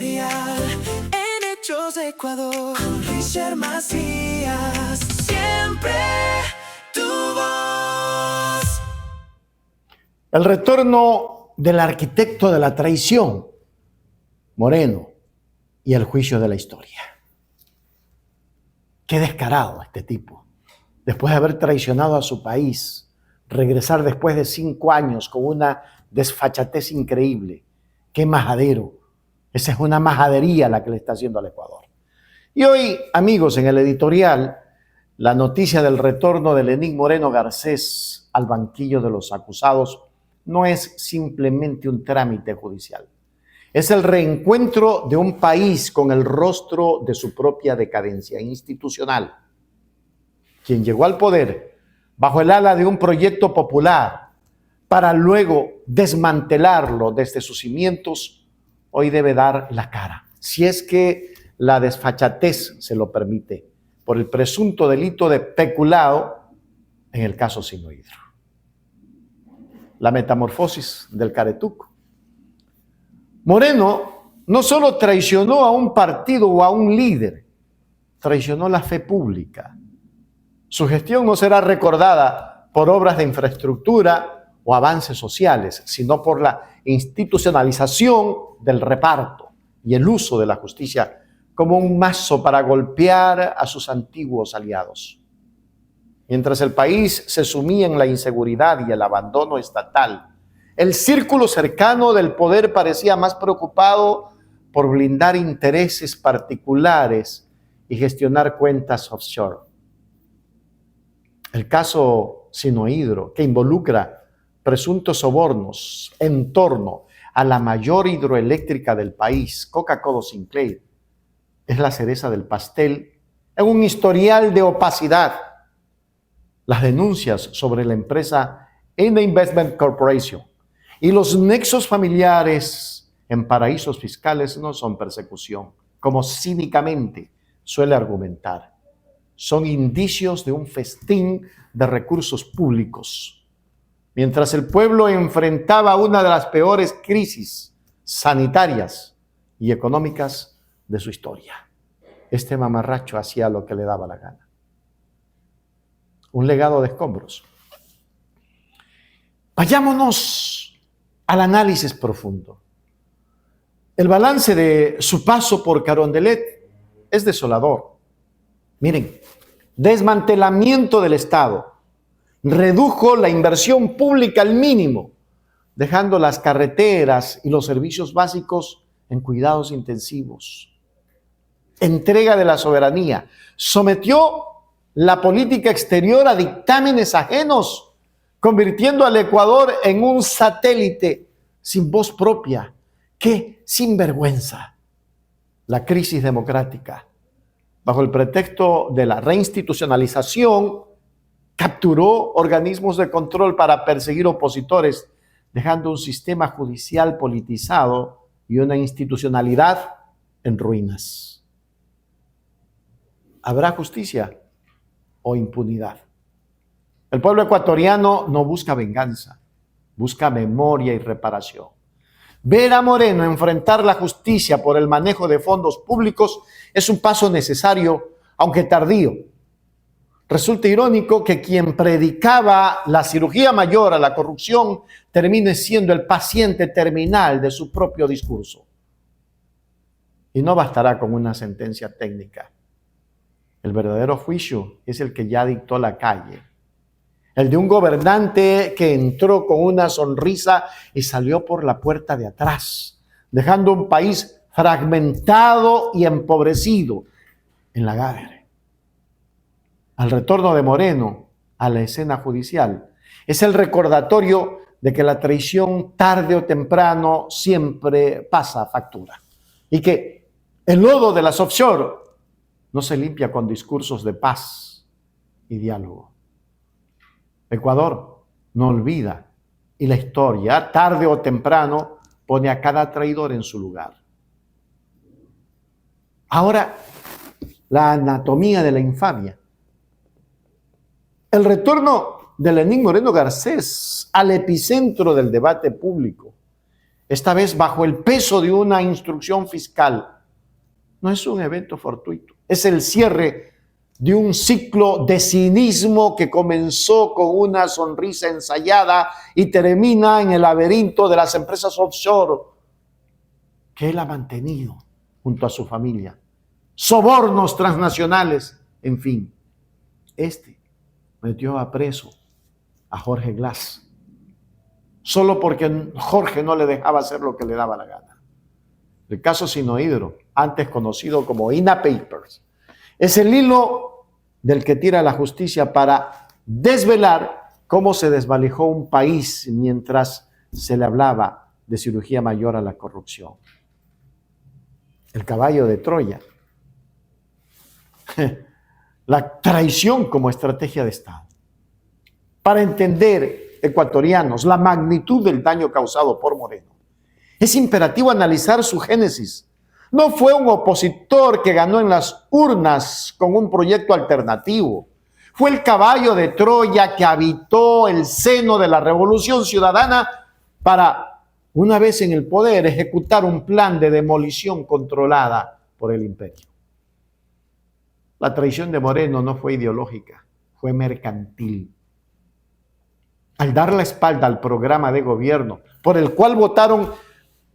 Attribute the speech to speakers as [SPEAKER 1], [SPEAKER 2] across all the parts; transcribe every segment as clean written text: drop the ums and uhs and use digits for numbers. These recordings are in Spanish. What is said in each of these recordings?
[SPEAKER 1] editorial en Hechos de Ecuador con Richard Macías. Siempre tu voz.
[SPEAKER 2] El retorno del arquitecto de la traición, Moreno, y el juicio de la historia. Qué descarado este tipo. Después de haber traicionado a su país, regresar después de 5 años con una desfachatez increíble. Qué majadero. Esa es una majadería la que le está haciendo al Ecuador. Y hoy, amigos, en el editorial, la noticia del retorno de Lenín Moreno Garcés al banquillo de los acusados no es simplemente un trámite judicial. Es el reencuentro de un país con el rostro de su propia decadencia institucional. Quien llegó al poder bajo el ala de un proyecto popular para luego desmantelarlo desde sus cimientos, hoy debe dar la cara, si es que la desfachatez se lo permite, por el presunto delito de peculado en el caso Sinohydro. La metamorfosis del caretuco. Moreno no solo traicionó a un partido o a un líder, traicionó la fe pública. Su gestión no será recordada por obras de infraestructura o avances sociales, sino por la institucionalización del reparto y el uso de la justicia como un mazo para golpear a sus antiguos aliados. Mientras el país se sumía en la inseguridad y el abandono estatal, el círculo cercano del poder parecía más preocupado por blindar intereses particulares y gestionar cuentas offshore. El caso Sinohydro, que involucra presuntos sobornos en torno a la mayor hidroeléctrica del país, Coca-Cola Sinclair, es la cereza del pastel en un historial de opacidad. Las denuncias sobre la empresa Ena Investment Corporation y los nexos familiares en paraísos fiscales no son persecución, como cínicamente suele argumentar. Son indicios de un festín de recursos públicos. Mientras el pueblo enfrentaba una de las peores crisis sanitarias y económicas de su historia, este mamarracho hacía lo que le daba la gana. Un legado de escombros. Vayámonos al análisis profundo. El balance de su paso por Carondelet es desolador. Miren, desmantelamiento del Estado, redujo la inversión pública al mínimo, dejando las carreteras y los servicios básicos en cuidados intensivos. Entrega de la soberanía, sometió la política exterior a dictámenes ajenos, convirtiendo al Ecuador en un satélite sin voz propia. ¡Qué sinvergüenza! La crisis democrática, bajo el pretexto de la reinstitucionalización, capturó organismos de control para perseguir opositores, dejando un sistema judicial politizado y una institucionalidad en ruinas. ¿Habrá justicia o impunidad? El pueblo ecuatoriano no busca venganza, busca memoria y reparación. Ver a Moreno enfrentar la justicia por el manejo de fondos públicos es un paso necesario, aunque tardío. Resulta irónico que quien predicaba la cirugía mayor a la corrupción termine siendo el paciente terminal de su propio discurso. Y no bastará con una sentencia técnica. El verdadero juicio es el que ya dictó la calle. El de un gobernante que entró con una sonrisa y salió por la puerta de atrás, dejando un país fragmentado y empobrecido en la Gávere. Al retorno de Moreno a la escena judicial es el recordatorio de que la traición tarde o temprano siempre pasa factura y que el lodo de las offshore no se limpia con discursos de paz y diálogo. Ecuador no olvida y la historia, tarde o temprano, pone a cada traidor en su lugar. Ahora, la anatomía de la infamia. El retorno de Lenín Moreno Garcés al epicentro del debate público esta vez bajo el peso de una instrucción fiscal, no es un evento fortuito, es el cierre de un ciclo de cinismo que comenzó con una sonrisa ensayada y termina en el laberinto de las empresas offshore que él ha mantenido junto a su familia, sobornos transnacionales, en fin. Metió a preso a Jorge Glass, solo porque Jorge no le dejaba hacer lo que le daba la gana. El caso Sinohydro, antes conocido como INA Papers, es el hilo del que tira la justicia para desvelar cómo se desvalijó un país mientras se le hablaba de cirugía mayor a la corrupción. El caballo de Troya. La traición como estrategia de Estado. Para entender, ecuatorianos, la magnitud del daño causado por Moreno, es imperativo analizar su génesis. No fue un opositor que ganó en las urnas con un proyecto alternativo. Fue el caballo de Troya que habitó el seno de la Revolución Ciudadana para, una vez en el poder, ejecutar un plan de demolición controlada por el imperio. La traición de Moreno no fue ideológica, fue mercantil. Al dar la espalda al programa de gobierno por el cual votaron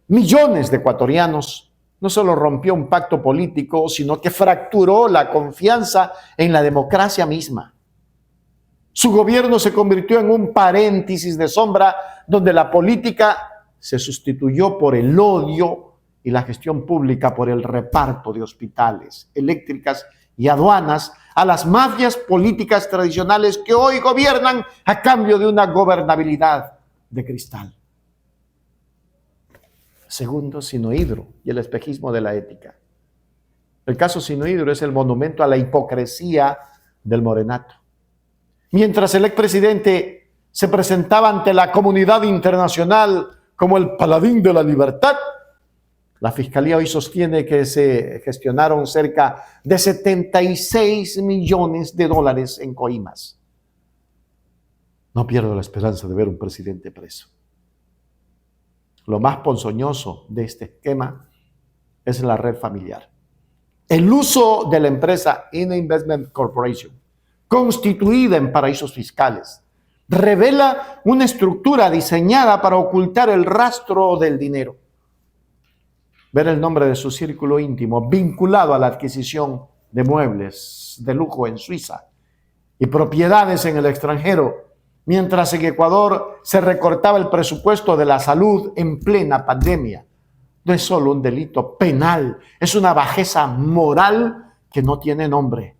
[SPEAKER 2] millones de ecuatorianos, no solo rompió un pacto político, sino que fracturó la confianza en la democracia misma. Su gobierno se convirtió en un paréntesis de sombra donde la política se sustituyó por el odio y la gestión pública por el reparto de hospitales, eléctricas y aduanas a las mafias políticas tradicionales que hoy gobiernan a cambio de una gobernabilidad de cristal. Segundo, Sinohydro y el espejismo de la ética. El caso Sinohydro es el monumento a la hipocresía del morenato. Mientras el expresidente se presentaba ante la comunidad internacional como el paladín de la libertad, la Fiscalía hoy sostiene que se gestionaron cerca de 76 millones de dólares en coimas. No pierdo la esperanza de ver un presidente preso. Lo más ponzoñoso de este esquema es la red familiar. El uso de la empresa INA Investment Corporation, constituida en paraísos fiscales, revela una estructura diseñada para ocultar el rastro del dinero. Ver el nombre de su círculo íntimo vinculado a la adquisición de muebles de lujo en Suiza y propiedades en el extranjero, mientras en Ecuador se recortaba el presupuesto de la salud en plena pandemia. No es solo un delito penal, es una bajeza moral que no tiene nombre.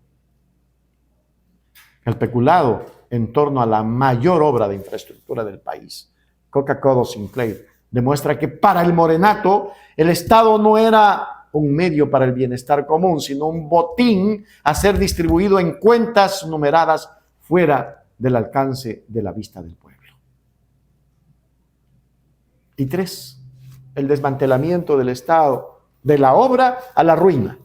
[SPEAKER 2] El peculado en torno a la mayor obra de infraestructura del país, Coca-Cola Sinclair, demuestra que para el morenato el Estado no era un medio para el bienestar común, sino un botín a ser distribuido en cuentas numeradas fuera del alcance de la vista del pueblo. Y 3, el desmantelamiento del Estado, de la obra a la ruina.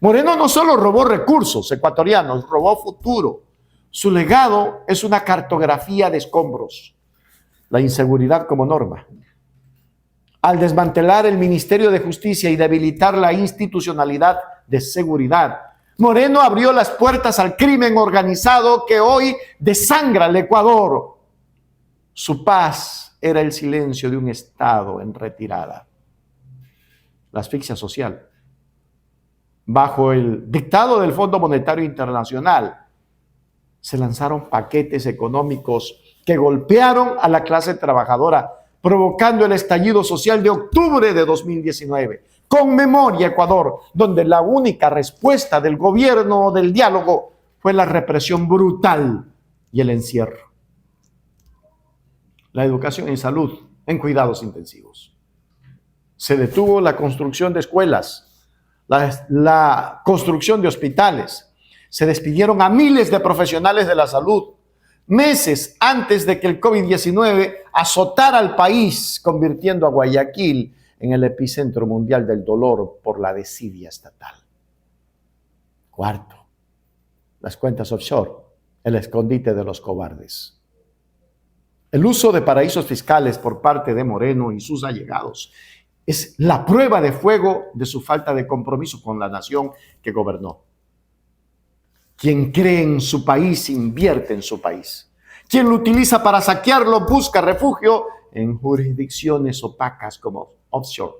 [SPEAKER 2] Moreno no solo robó recursos ecuatorianos, robó futuro. Su legado es una cartografía de escombros, la inseguridad como norma. Al desmantelar el Ministerio de Justicia y debilitar la institucionalidad de seguridad, Moreno abrió las puertas al crimen organizado que hoy desangra el Ecuador. Su paz era el silencio de un Estado en retirada. La asfixia social. Bajo el dictado del Fondo Monetario Internacional, se lanzaron paquetes económicos que golpearon a la clase trabajadora, provocando el estallido social de octubre de 2019. Con memoria, Ecuador, donde la única respuesta del gobierno del diálogo fue la represión brutal y el encierro. La educación en salud, en cuidados intensivos. Se detuvo la construcción de escuelas, la construcción de hospitales. Se despidieron a miles de profesionales de la salud, meses antes de que el COVID-19 azotara al país, convirtiendo a Guayaquil en el epicentro mundial del dolor por la desidia estatal. 4, las cuentas offshore, el escondite de los cobardes. El uso de paraísos fiscales por parte de Moreno y sus allegados es la prueba de fuego de su falta de compromiso con la nación que gobernó. Quien cree en su país invierte en su país. Quien lo utiliza para saquearlo busca refugio en jurisdicciones opacas como offshore.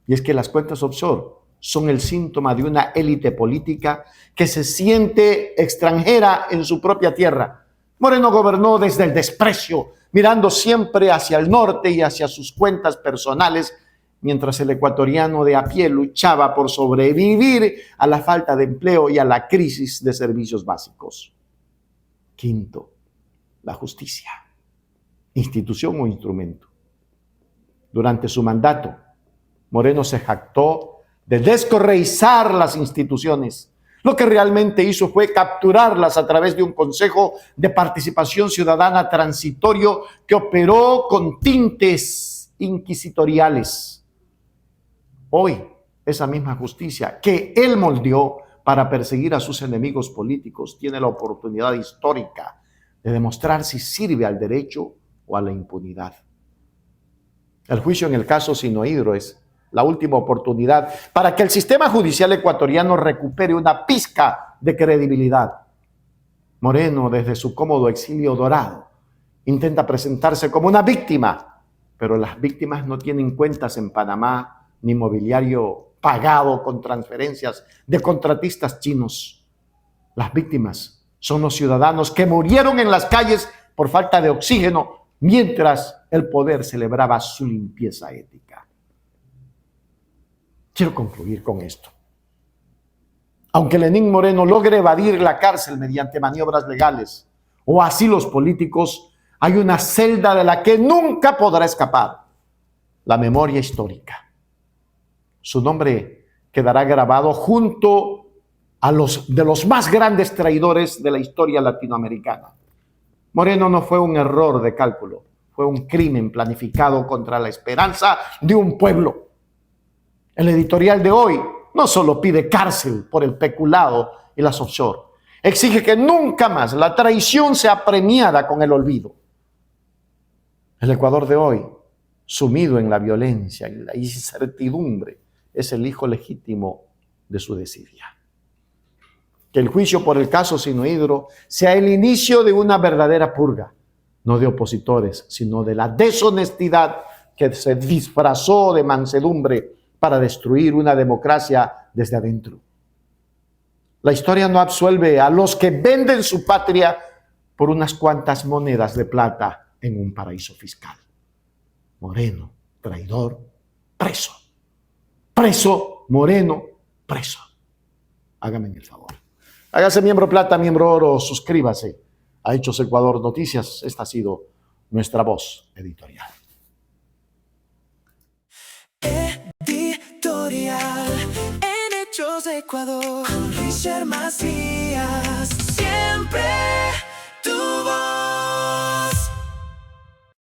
[SPEAKER 2] Y es que las cuentas offshore son el síntoma de una élite política que se siente extranjera en su propia tierra. Moreno gobernó desde el desprecio, mirando siempre hacia el norte y hacia sus cuentas personales, mientras el ecuatoriano de a pie luchaba por sobrevivir a la falta de empleo y a la crisis de servicios básicos. Quinto, la justicia, institución o instrumento. Durante su mandato, Moreno se jactó de descorreizar las instituciones. Lo que realmente hizo fue capturarlas a través de un consejo de participación ciudadana transitorio que operó con tintes inquisitoriales. Hoy, esa misma justicia que él moldeó para perseguir a sus enemigos políticos tiene la oportunidad histórica de demostrar si sirve al derecho o a la impunidad. El juicio en el caso Sinohydro es la última oportunidad para que el sistema judicial ecuatoriano recupere una pizca de credibilidad. Moreno, desde su cómodo exilio dorado, intenta presentarse como una víctima, pero las víctimas no tienen cuentas en Panamá ni mobiliario pagado con transferencias de contratistas chinos. Las víctimas son los ciudadanos que murieron en las calles por falta de oxígeno mientras el poder celebraba su limpieza ética. Quiero concluir con esto. Aunque Lenín Moreno logre evadir la cárcel mediante maniobras legales o asilos políticos, hay una celda de la que nunca podrá escapar: la memoria histórica. Su nombre quedará grabado junto a los de los más grandes traidores de la historia latinoamericana. Moreno no fue un error de cálculo, fue un crimen planificado contra la esperanza de un pueblo. El editorial de hoy no solo pide cárcel por el peculado y las offshore, exige que nunca más la traición sea premiada con el olvido. El Ecuador de hoy, sumido en la violencia y la incertidumbre, es el hijo legítimo de su desidia. Que el juicio por el caso Sinohydro sea el inicio de una verdadera purga, no de opositores, sino de la deshonestidad que se disfrazó de mansedumbre para destruir una democracia desde adentro. La historia no absuelve a los que venden su patria por unas cuantas monedas de plata en un paraíso fiscal. Moreno, traidor, preso. Preso, Moreno, preso. Hágame el favor. Hágase miembro plata, miembro oro, suscríbase a Hechos Ecuador Noticias. Esta ha sido nuestra voz editorial.
[SPEAKER 1] Editorial en Hechos Ecuador con Richard Macías.